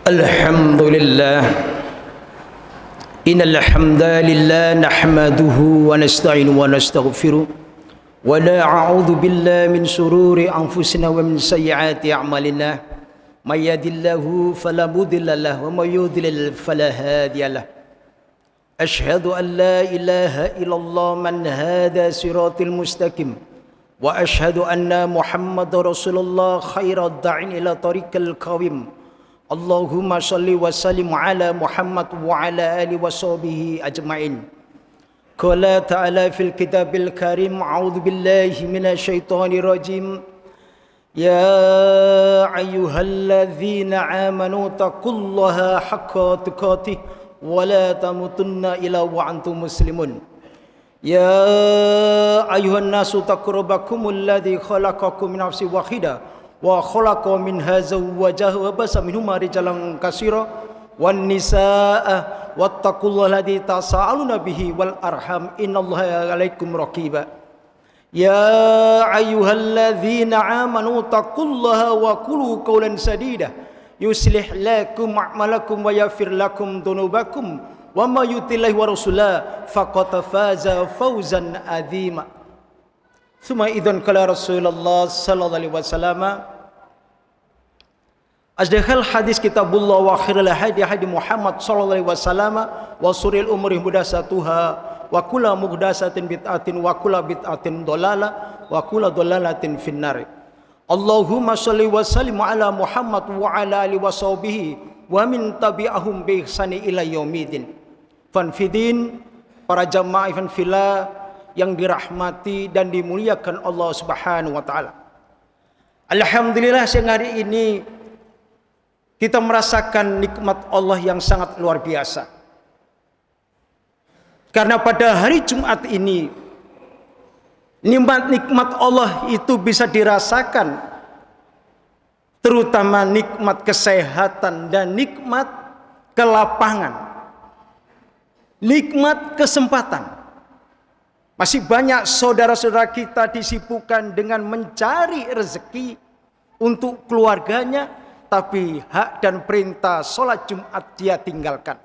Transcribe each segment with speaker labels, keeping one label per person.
Speaker 1: الحمد لله إن الحمد لله نحمده ونستعينه ونستغفره ونعوذ بالله من شرور أنفسنا ومن سيئات أعمالنا من يهد الله فلا مضل له ومن يضلل فلا هادي له أشهد أن لا إله إلا الله من هذا صراط المستقيم وأشهد أن محمد رسول الله خير الداعين إلى طريق القويم اللهم صل وسلم على محمد وعلى آله وصحبه أجمعين. قال تعالى في الكتاب الكريم أعوذ بالله من الشيطان الرجيم يا أيها الذين آمنوا اتقوا الله حق تقاته ولا تموتن إلا وأنتم مسلمون يا أيها الناس اتقوا ربكم الذي خلقكم من نفس واحدة وخلق منها زوجها وبث منهما رجالا كثيرا والنساء واتقوا الله الذي تساءلون به والأرحام إن الله عليكم رقيبا يا أيها الذين آمنوا اتقوا الله وقولوا قولا سديدا يصلح لكم أعمالكم ويغفر لكم ذنوبكم وما يطع الله ورسوله فقد فاز فوزا عظيما ثم إذن قال رسول الله صلى الله عليه وسلم أصدق الحديث كتاب الله وخير الهدي هدي محمد صلى الله عليه وسلم وشر الأمور محدثاتها وكل محدثة بدعة وكل بدعة ضلالة وكل ضلالة في النار اللهم صل وسلم على محمد وعلى آله وصحبه ومن تبعهم بإحسان إلى يوم الدين. Fanfidin, para jamaah fanfillah yang dirahmati dan dimuliakan Allah Subhanahu wa taala. Alhamdulillah siang hari ini kita merasakan nikmat Allah yang sangat luar biasa. Karena pada hari Jumat ini nikmat Allah itu bisa dirasakan, terutama nikmat kesehatan dan nikmat kelapangan, nikmat kesempatan. Masih banyak saudara-saudara kita disibukkan dengan mencari rezeki untuk keluarganya, tapi hak dan perintah sholat Jumat dia tinggalkan.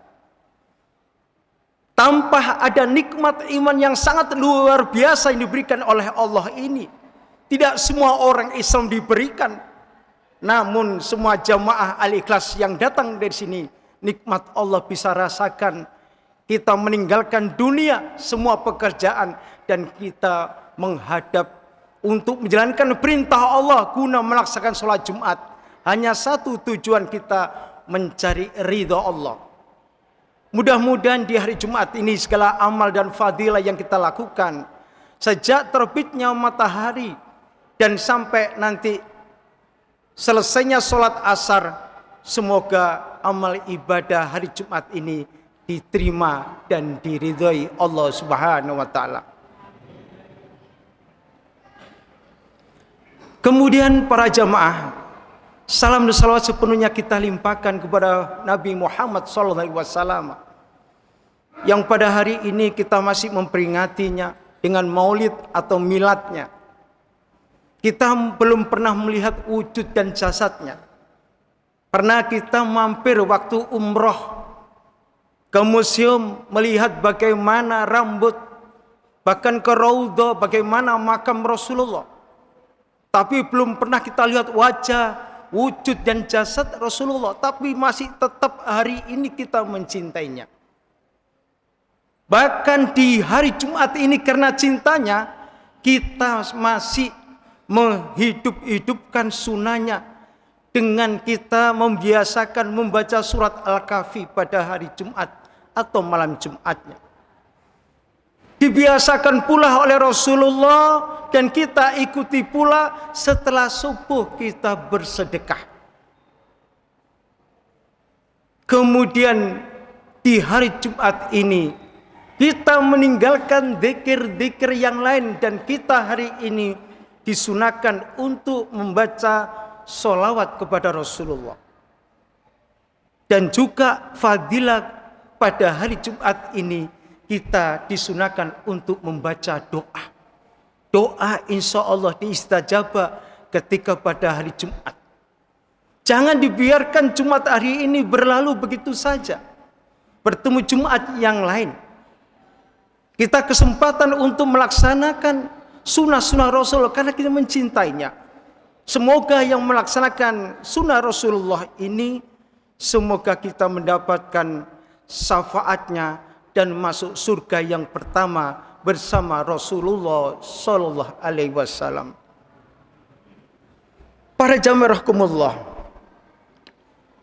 Speaker 1: Tanpa ada nikmat iman yang sangat luar biasa yang diberikan oleh Allah ini. Tidak semua orang Islam diberikan. Namun semua jamaah al-ikhlas yang datang dari sini, nikmat Allah bisa rasakan. Kita meninggalkan dunia, semua pekerjaan, dan kita menghadap untuk menjalankan perintah Allah guna melaksanakan sholat Jumat. Hanya satu tujuan kita, mencari ridha Allah. Mudah-mudahan di hari Jumat ini segala amal dan fadilah yang kita lakukan sejak terbitnya matahari dan sampai nanti selesainya sholat asar, semoga amal ibadah hari Jumat ini diterima dan diridhai Allah Subhanahu wa taala. Kemudian para jamaah, salam dan salawat sepenuhnya kita limpahkan kepada Nabi Muhammad SAW yang pada hari ini kita masih memperingatinya dengan maulid atau miladnya. Kita belum pernah melihat wujud dan jasadnya. Pernah kita mampir waktu umroh ke museum melihat bagaimana rambut, bahkan ke raudhah bagaimana makam Rasulullah. Tapi belum pernah kita lihat wajah, wujud dan jasad Rasulullah. Tapi masih tetap hari ini kita mencintainya. Bahkan di hari Jumat ini karena cintanya, kita masih menghidup-hidupkan sunnahnya dengan kita membiasakan membaca surat Al-Kahfi pada hari Jumat atau malam Jumatnya. Dibiasakan pula oleh Rasulullah dan kita ikuti pula setelah subuh kita bersedekah. Kemudian di hari Jumat ini kita meninggalkan zikir-zikir yang lain dan kita hari ini disunahkan untuk membaca sholawat kepada Rasulullah. Dan juga fadilah pada hari Jumat ini kita disunahkan untuk membaca doa. Doa insya Allah diistajabah ketika pada hari Jumat. Jangan dibiarkan Jumat hari ini berlalu begitu saja. Bertemu Jumat yang lain. Kita kesempatan untuk melaksanakan sunnah-sunnah Rasul karena kita mencintainya. Semoga yang melaksanakan sunnah Rasulullah ini, semoga kita mendapatkan syafaatnya dan masuk surga yang pertama bersama Rasulullah Sallallahu Alaihi Wasallam. Para jamaah rahimakumullah,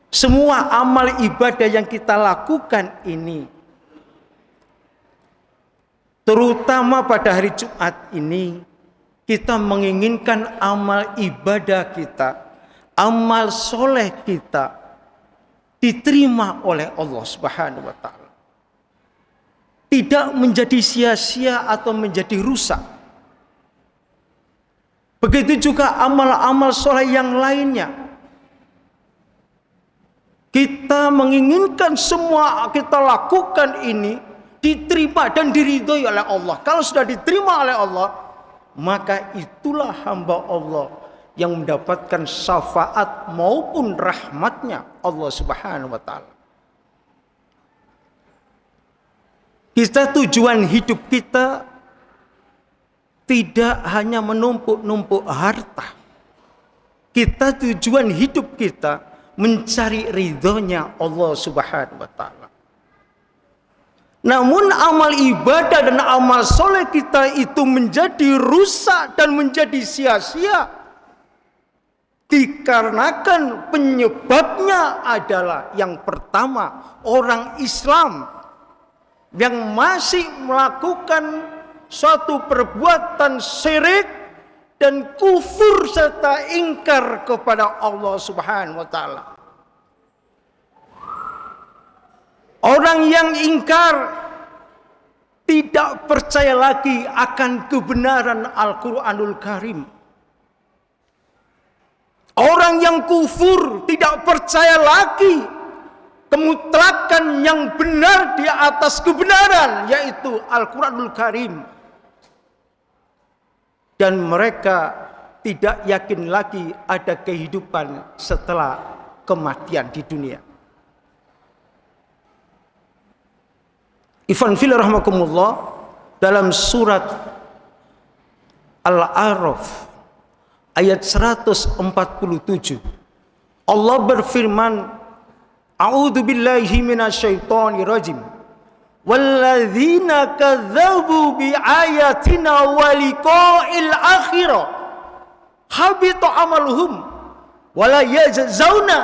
Speaker 1: semua amal ibadah yang kita lakukan ini, terutama pada hari Jumat ini, kita menginginkan amal ibadah kita, amal soleh kita diterima oleh Allah Subhanahu wa Ta'ala. Tidak menjadi sia-sia atau menjadi rusak. Begitu juga amal-amal soleh yang lainnya. Kita menginginkan semua kita lakukan ini diterima dan diridhoi oleh Allah. Kalau sudah diterima oleh Allah, maka itulah hamba Allah yang mendapatkan syafaat maupun rahmatnya Allah Subhanahu wa Ta'ala. Kita tujuan hidup kita tidak hanya menumpuk-numpuk harta. Kita tujuan hidup kita mencari ridhonya Allah Subhanahu wa Ta'ala. Namun amal ibadah dan amal soleh kita itu menjadi rusak dan menjadi sia-sia dikarenakan penyebabnya adalah yang pertama, orang Islam yang masih melakukan suatu perbuatan syirik dan kufur serta ingkar kepada Allah Subhanahu wa Ta'ala. Orang yang ingkar tidak percaya lagi akan kebenaran Al-Quranul Karim. Orang yang kufur tidak percaya lagi kemutlakan yang benar di atas kebenaran, yaitu Al-Quranul Karim. Dan mereka tidak yakin lagi ada kehidupan setelah kematian di dunia. Ikhwan fillah rahimakumullah, dalam surat Al-A'raf ayat 147 Allah berfirman, A'udzu billahi minasyaitonir rajim. Walladzina kadzdzabu biayatina wa liqa'il akhirah habita amaluhum wa la yajzauna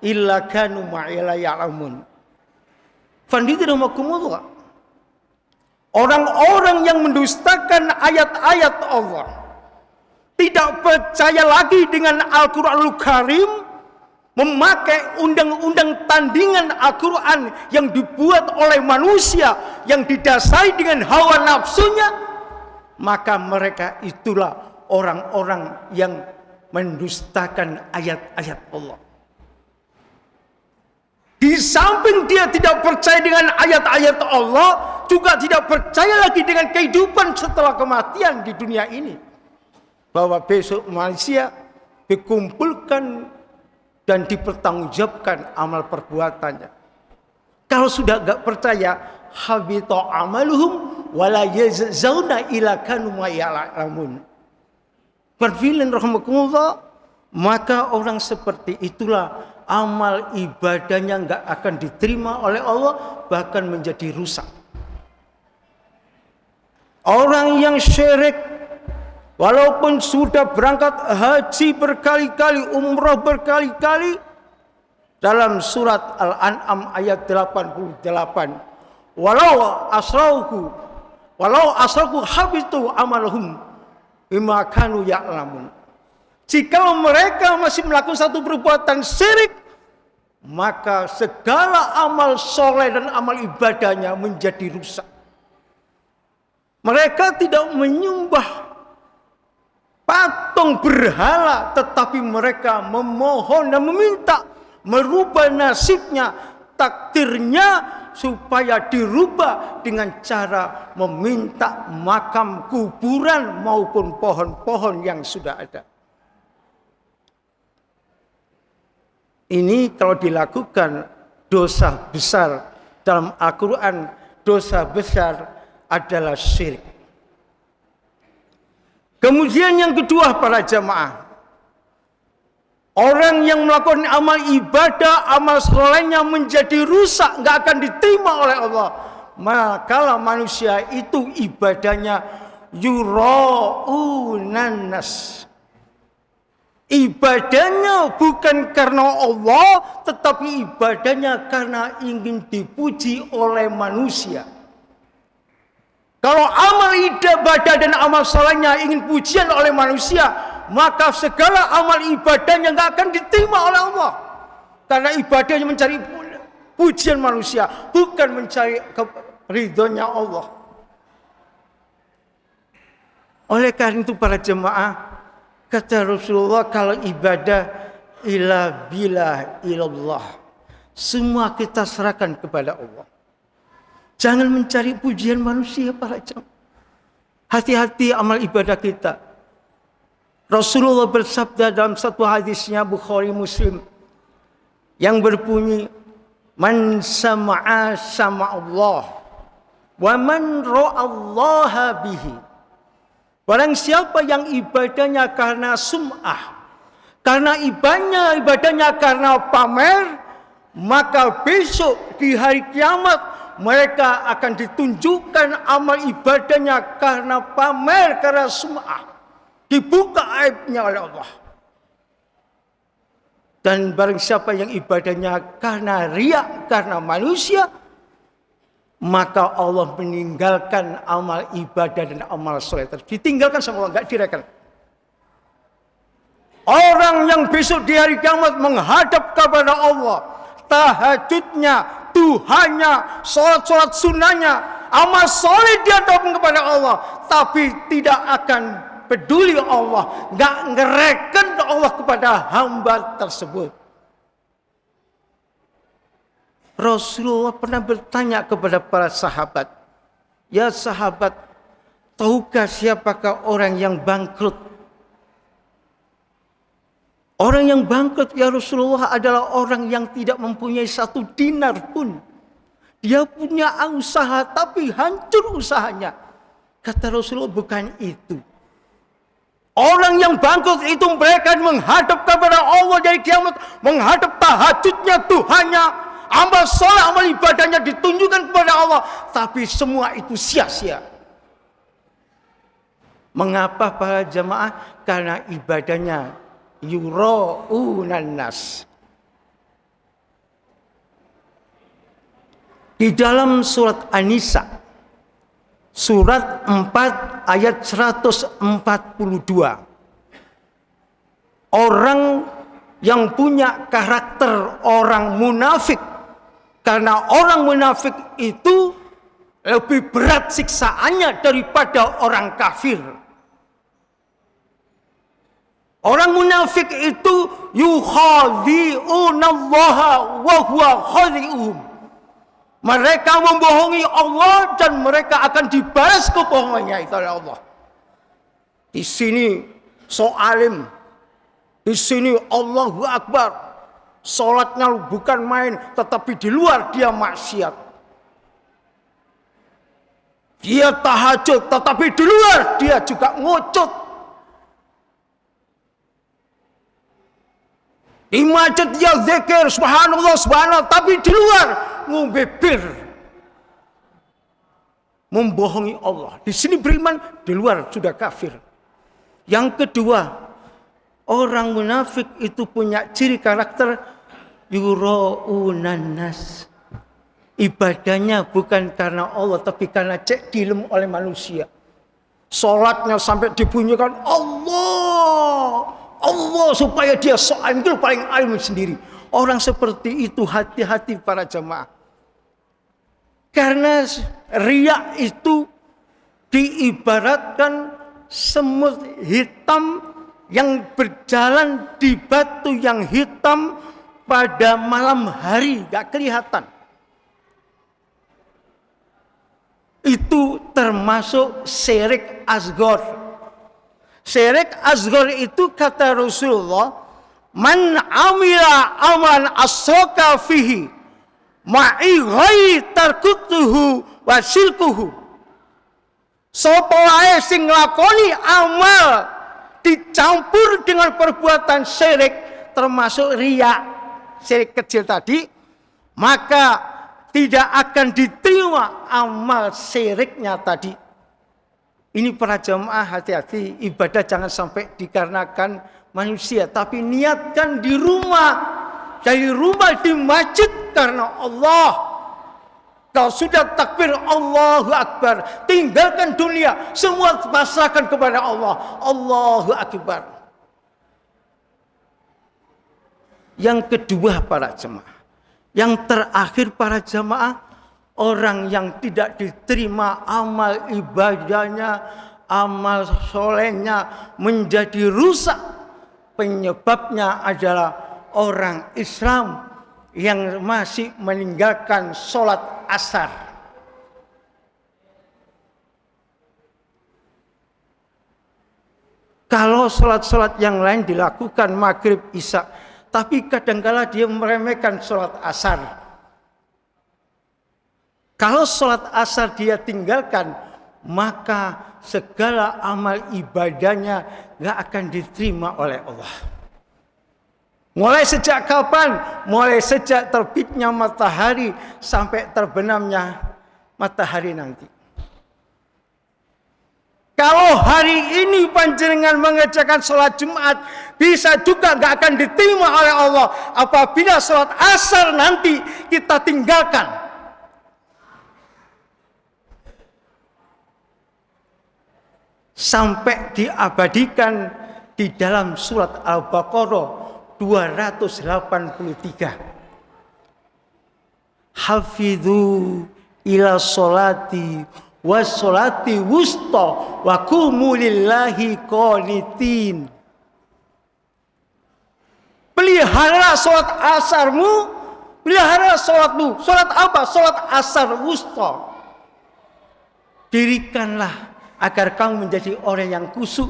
Speaker 1: illa kanu ma'ila ya'lamun. Orang-orang yang mendustakan ayat-ayat Allah, tidak percaya lagi dengan Al-Quranul Karim, memakai undang-undang tandingan Al-Quran yang dibuat oleh manusia, yang didasari dengan hawa nafsunya, maka mereka itulah orang-orang yang mendustakan ayat-ayat Allah. Di samping dia tidak percaya dengan ayat-ayat Allah, juga tidak percaya lagi dengan kehidupan setelah kematian di dunia ini. Bahwa besok manusia dikumpulkan dan dipertanggungjawabkan amal perbuatannya. Kalau sudah enggak percaya, habita amaluhum wala yajzauna ila kanu ma ya'lamun. Berfilan rahimakumullah, maka orang seperti itulah amal ibadahnya enggak akan diterima oleh Allah, bahkan menjadi rusak. Orang yang syirik, walaupun sudah berangkat haji berkali-kali, umrah berkali-kali, dalam surat Al-An'am ayat 88, walau asraku habitu amalhum bima kanu ya'lamun. Jika mereka masih melakukan satu perbuatan syirik, maka segala amal soleh dan amal ibadahnya menjadi rusak. Mereka tidak menyembah patung berhala, tetapi mereka memohon dan meminta merubah nasibnya, takdirnya, supaya dirubah dengan cara meminta makam, kuburan maupun pohon-pohon yang sudah ada. Ini kalau dilakukan dosa besar dalam Al-Quran, dosa besar adalah syirik. Kemudian yang kedua para jamaah, orang yang melakukan amal ibadah, amal solehnya menjadi rusak, nggak akan diterima oleh Allah. Maka manusia itu ibadahnya yura'unan nas. Ibadahnya bukan karena Allah, tetapi ibadahnya karena ingin dipuji oleh manusia. Kalau amal ibadah dan amal salehnya ingin pujian oleh manusia, maka segala amal ibadahnya nggak akan diterima oleh Allah. Karena ibadahnya mencari pujian manusia, bukan mencari ridhonya Allah. Oleh karena itu para jemaah, kata Rasulullah, kalau ibadah ila billah ilallah, semua kita serahkan kepada Allah. Jangan mencari pujian manusia para jemaah. Hati-hati amal ibadah kita. Rasulullah bersabda dalam satu hadisnya Bukhari Muslim yang berbunyi, man sama'a sama'allah wa man ra'allaha bihi. Barang siapa yang ibadahnya karena sum'ah, karena ibadahnya karena pamer, maka besok di hari kiamat mereka akan ditunjukkan amal ibadahnya karena pamer, karena sum'ah. Dibuka aibnya oleh Allah. Dan barang siapa yang ibadahnya karena riya, karena manusia, maka Allah meninggalkan amal ibadah dan amal soleh tersebut. Ditinggalkan sama Allah, enggak direken. Orang yang besok di hari kiamat menghadap kepada Allah, tahajudnya, duhanya, sholat sunnahnya, amal soleh dia datang kepada Allah, tapi tidak akan peduli Allah, enggak ngereken Allah kepada hamba tersebut. Rasulullah pernah bertanya kepada para sahabat, ya sahabat, tahukah siapakah orang yang bangkrut? Orang yang bangkrut ya Rasulullah adalah orang yang tidak mempunyai 1 dinar pun. Dia punya usaha tapi hancur usahanya. Kata Rasulullah, bukan itu. Orang yang bangkrut itu mereka menghadap kepada Allah dari kiamat, menghadap tahajudnya, Tuhannya, amal soleh, amal ibadahnya ditunjukkan kepada Allah, tapi semua itu sia-sia. Mengapa para jemaah? Karena ibadahnya yura'unan nas. Di dalam surat An-Nisa, surat 4 ayat 142, orang yang punya karakter orang munafik, karena orang munafik itu lebih berat siksaannya daripada orang kafir. Orang munafik itu yukhadi'unallaha wa huwa khadi'uhum. Mereka membohongi Allah dan mereka akan dibalas kebohongannya itu oleh Allah. Di sini so'alim, di sini Allahu Akbar. Salatnya bukan main, tetapi di luar dia maksiat. Dia tahajud, tetapi di luar dia juga ngucut. Di masjid dia zikir subhanallah subhanallah, tapi di luar ngombe bir, membohongi Allah. Di sini beriman, di luar sudah kafir. Yang kedua, orang munafik itu punya ciri karakter yura'unan nas. Ibadahnya bukan karena Allah, tapi karena cek dilem oleh manusia. Salatnya sampai dibunyikan Allah, Allah, supaya dia soal itu paling alim sendiri. Orang seperti itu hati-hati para jemaah. Karena riya itu diibaratkan semut hitam yang berjalan di batu yang hitam pada malam hari, gak kelihatan. Itu termasuk syirik asghar. Syirik asghar itu kata Rasulullah Man amila amalan asroka fihi ma'i ghairi tarkutuhu wa silkuhu. Sapa wae sing nglakoni amal dicampur dengan perbuatan syirik, termasuk riya, syirik kecil tadi, maka tidak akan diterima amal syiriknya tadi. Ini para jamaah, hati-hati, ibadah jangan sampai dikarenakan manusia, tapi niatkan di rumah, dari rumah di masjid karena Allah. Kalau sudah takbir Allahu Akbar, tinggalkan dunia, semua pasrahkan kepada Allah. Allahu Akbar. Yang kedua para jemaah, yang terakhir para jemaah, orang yang tidak diterima amal ibadahnya, amal solehnya menjadi rusak, penyebabnya adalah orang Islam yang masih meninggalkan sholat asar. Kalau sholat-sholat yang lain dilakukan maghrib, isya, tapi kadangkala dia meremehkan sholat asar. Kalau sholat asar dia tinggalkan, maka segala amal ibadahnya gak akan diterima oleh Allah. Mulai sejak kapan? Mulai sejak terbitnya matahari sampai terbenamnya matahari nanti. Kalau hari ini panjenengan mengerjakan sholat Jumat, bisa juga gak akan diterima oleh Allah. Apabila sholat asar nanti kita tinggalkan. Sampai diabadikan di dalam surat Al-Baqarah 283. Hafidhu ila sholati was sholati wusta wa qumu lillahi qanitin. Pelihara sholat asarmu, pelihara sholatmu. Sholat apa? Sholat asar wusta. Dirikanlah agar kamu menjadi orang yang khusyuk.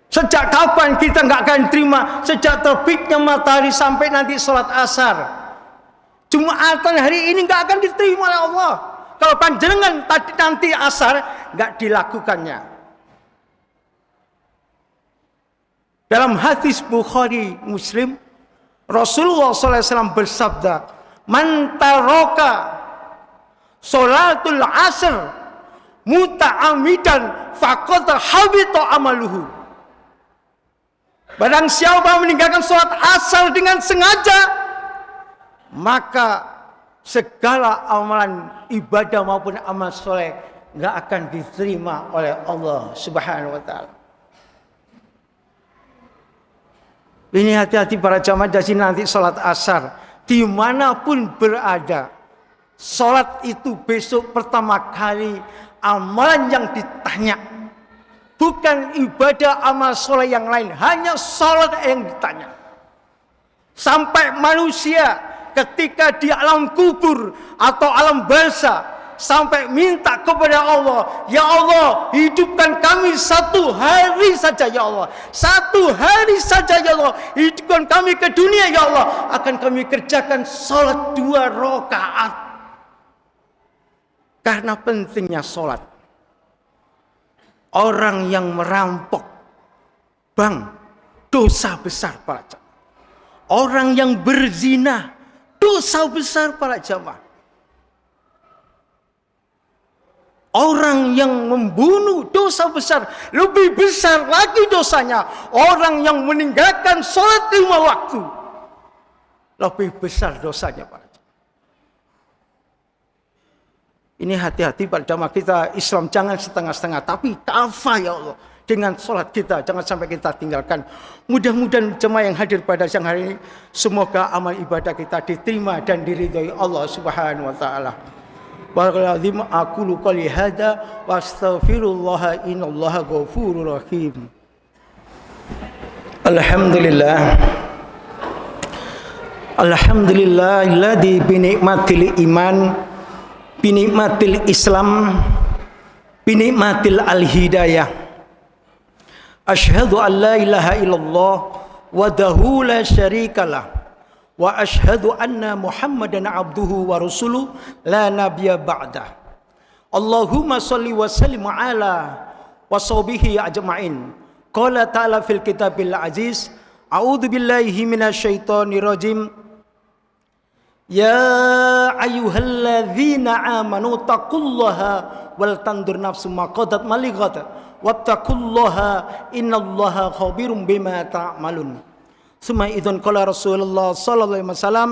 Speaker 1: Sejak kapan kita nggak akan terima? Sejak terbitnya matahari sampai nanti sholat asar. Jumatan hari ini nggak akan diterima oleh Allah. Kalau panjenengan tadi nanti asar nggak dilakukannya. Dalam hadis Bukhari Muslim, Rasulullah SAW bersabda, "Man taraka sholatul asr muta'amidan faqad habita amaluhu." Barang siapa meninggalkan sholat asar dengan sengaja, maka segala amalan ibadah maupun amal soleh nggak akan diterima oleh Allah Subhanahu wa Ta'ala. Ini hati-hati para jamaah dari nanti sholat asar dimanapun berada. Sholat itu besok pertama kali amalan yang ditanya. Bukan ibadah amal soleh yang lain, hanya sholat yang ditanya. Sampai manusia ketika di alam kubur atau alam barzah, sampai minta kepada Allah, "Ya Allah, hidupkan kami 1 hari saja ya Allah. 1 hari saja ya Allah, hidupkan kami ke dunia ya Allah. Akan kami kerjakan sholat 2 rakaat." Karena pentingnya sholat. Orang yang merampok bank, dosa besar para jamaah. Orang yang berzina, dosa besar para jamaah. Orang yang membunuh, dosa besar. Lebih besar lagi dosanya orang yang meninggalkan sholat 5 waktu. Lebih besar dosanya para jamaah. Ini hati-hati pada jamaah kita Islam, jangan setengah-setengah, tapi kafah ya Allah dengan sholat kita, jangan sampai kita tinggalkan. Mudah-mudahan jemaah yang hadir pada siang hari ini, semoga amal ibadah kita diterima dan diridhai Allah Subhanahu wa Ta'ala. Wa'alaikum aqulu qouli hadza wa astaghfirullah innallaha ghafurur rahim. Alhamdulillah. Alhamdulillahilladzi bi ni'matil iman, binikmatil Islam, binikmatil al-hidayah, Asyhadu an la ilaha illallah wahdahu la syarikalah wa asyhadu anna Muhammadan abduhu wa rasuluh la nabiyya ba'dah. Allahumma shalli wa sallim ala wa sahbihi ajma'in. Qala ta'ala fil kitabil aziz, a'udzu billahi minasyaitonir rajim. Ya ayyuhalladzina amanu taqullaha wal tandur nafsum ma qaddat malighat wattaqullaha innallaha khabirum bima ta'malun. Summa idzan qala Rasulullah sallallahu alaihi wasallam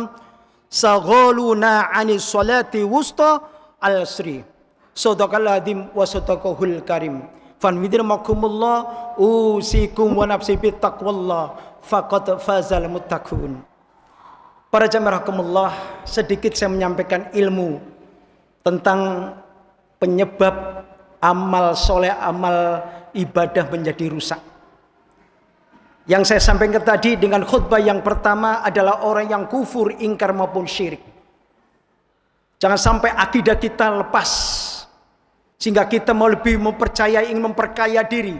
Speaker 1: saghaluna 'anis salati wusta al-asri. Sadaqal adzim wa sadaqahul karim. Fanwidramakumullah usikum wa nafsi bit taqwallah faqad fazal muttaqun. Para jamaah rahimakumullah, sedikit saya menyampaikan ilmu tentang penyebab amal soleh, amal ibadah menjadi rusak. Yang saya sampaikan tadi dengan khutbah yang pertama adalah orang yang kufur, ingkar maupun syirik. Jangan sampai akidah kita lepas sehingga kita mau lebih mempercayai, ingin memperkaya diri.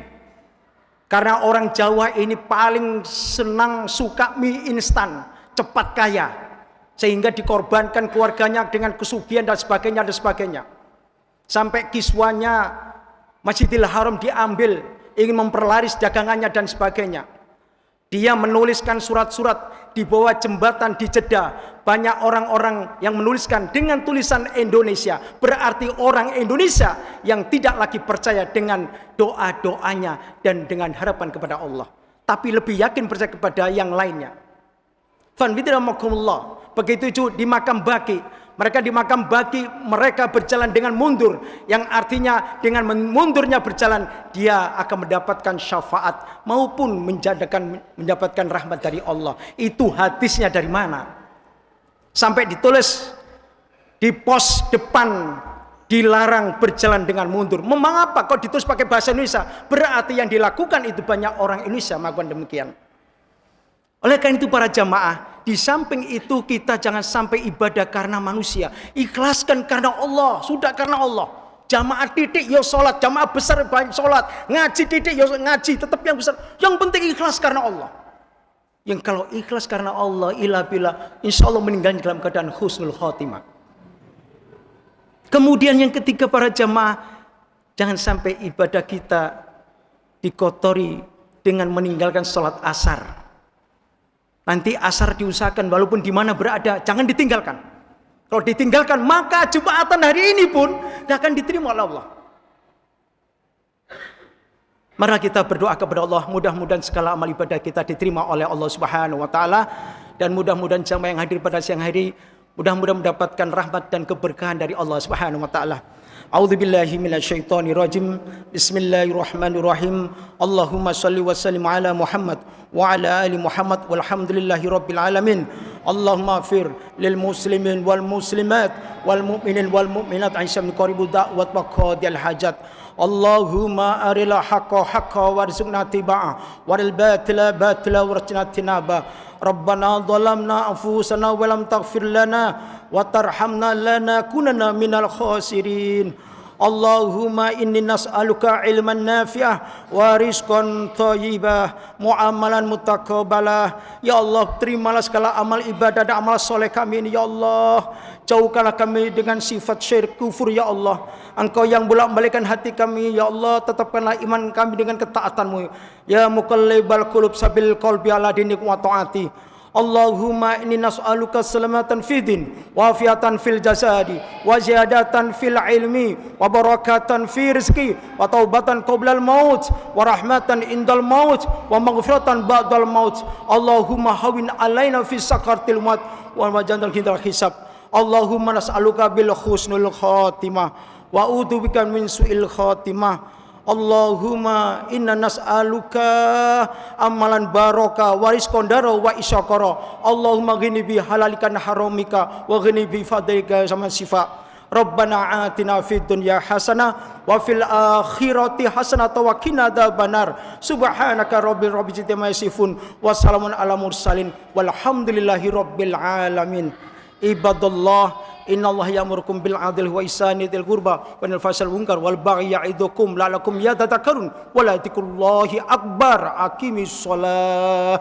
Speaker 1: Karena orang Jawa ini paling senang suka mie instan, cepat kaya, sehingga dikorbankan keluarganya dengan kesugihan dan sebagainya. Sampai kiswanya Masjidil Haram diambil, ingin memperlaris dagangannya dan sebagainya. Dia menuliskan surat-surat di bawah jembatan di Jeddah. Banyak orang-orang yang menuliskan dengan tulisan Indonesia. Berarti orang Indonesia yang tidak lagi percaya dengan doa-doanya dan dengan harapan kepada Allah, tapi lebih yakin percaya kepada yang lainnya. Fanwidramakumullah. Begitu juga di makam baqi. Mereka di makam baqi, mereka berjalan dengan mundur, yang artinya dengan mundurnya berjalan dia akan mendapatkan syafaat maupun mendapatkan rahmat dari Allah. Itu hadisnya dari mana? Sampai ditulis di pos depan, dilarang berjalan dengan mundur. Memang apa? Kok ditulis pakai bahasa Indonesia? Berarti yang dilakukan itu banyak orang Indonesia melakukan demikian. Oleh karena itu para jamaah, di samping itu kita jangan sampai ibadah karena manusia. Ikhlaskan karena Allah, sudah karena Allah. Jamaah titik ya sholat, jamaah besar banyak sholat, ngaji titik ya ngaji, tetap yang besar. Yang penting ikhlas karena Allah. Yang kalau ikhlas karena Allah, ila bila, insya Allah meninggal dalam keadaan husnul khotimah. Kemudian yang ketiga para jamaah, jangan sampai ibadah kita dikotori dengan meninggalkan sholat asar. Nanti asar diusahakan walaupun di mana berada, jangan ditinggalkan. Kalau ditinggalkan maka Jumatan hari ini pun tidak akan diterima oleh Allah. Mari kita berdoa kepada Allah, mudah-mudahan segala amal ibadah kita diterima oleh Allah Subhanahu wa taala, dan mudah-mudahan jamaah yang hadir pada siang hari mudah-mudahan mendapatkan rahmat dan keberkahan dari Allah Subhanahu wa taala. A'udzubillahi minasyaitonirrajim. Bismillahirrahmanirrahim. Allahumma shalli wa sallim ala Muhammad wa ala ali Muhammad walhamdulillahi rabbil alamin. Allahumma fir lil muslimin wal muslimat wal mu'minin wal mu'minat aisyam qaribu da'wat wa qadil hajat. Allahumma aril haqqa haqqa warzuqna tibaa waril batila batila warzuqna tinaba. Rabbana dhalamna anfusana wa lam taghfir lana wa tarhamna lanakunanna minal khasirin. Allahumma inni nas'aluka ilman nafi'ah wa rizqan thayyibah mu'amalan mutaqabbalah. Ya Allah, terimalah segala amal ibadah dan amal soleh kami ini ya Allah. Jauhkanlah kami dengan sifat syirik kufur ya Allah. Engkau yang bolak-balikkan hati kami ya Allah, tetapkanlah iman kami dengan ketaatan-Mu. Ya muqallibal qulub sabil qalbi ala dinik wa ta'ati. Allahumma inni nas'aluka salamatan fid din wa afiatan fil jasadi wa ziyadatan fil ilmi wa barakatan fi rizqi wa taubatan qoblal maut wa rahmatan indal maut wa maghfiratan ba'dal maut. Allahumma hawin alaina fi sakaratil maut wa majandal hindal hisab. Allahumma nas'aluka bil husnul khatimah wa a'udzubika min su'il khatimah. Allahumma inna nas'aluka amalan baraka wa rizqan dara wa isyakara. Allahumma ghini bi halalikan haramika wa ghini bi fadlika sama sifa. Rabbana atina fid dunya hasanah wa fil akhirati hasanah wa qina adzabannar. Subhanaka rabbil izzati amma yasifun wa salamun ala mursalin walhamdulillahi rabbil alamin. Ibadallah Innallaha ya'murukum bil 'adli wa ihsani dzil qurba wa yanha 'anil fahsya'i wal munkar wal baghi ya'idukum la'allakum yatadhakkarun. Wa la dzikrullahi akbar. Aqimis shalah.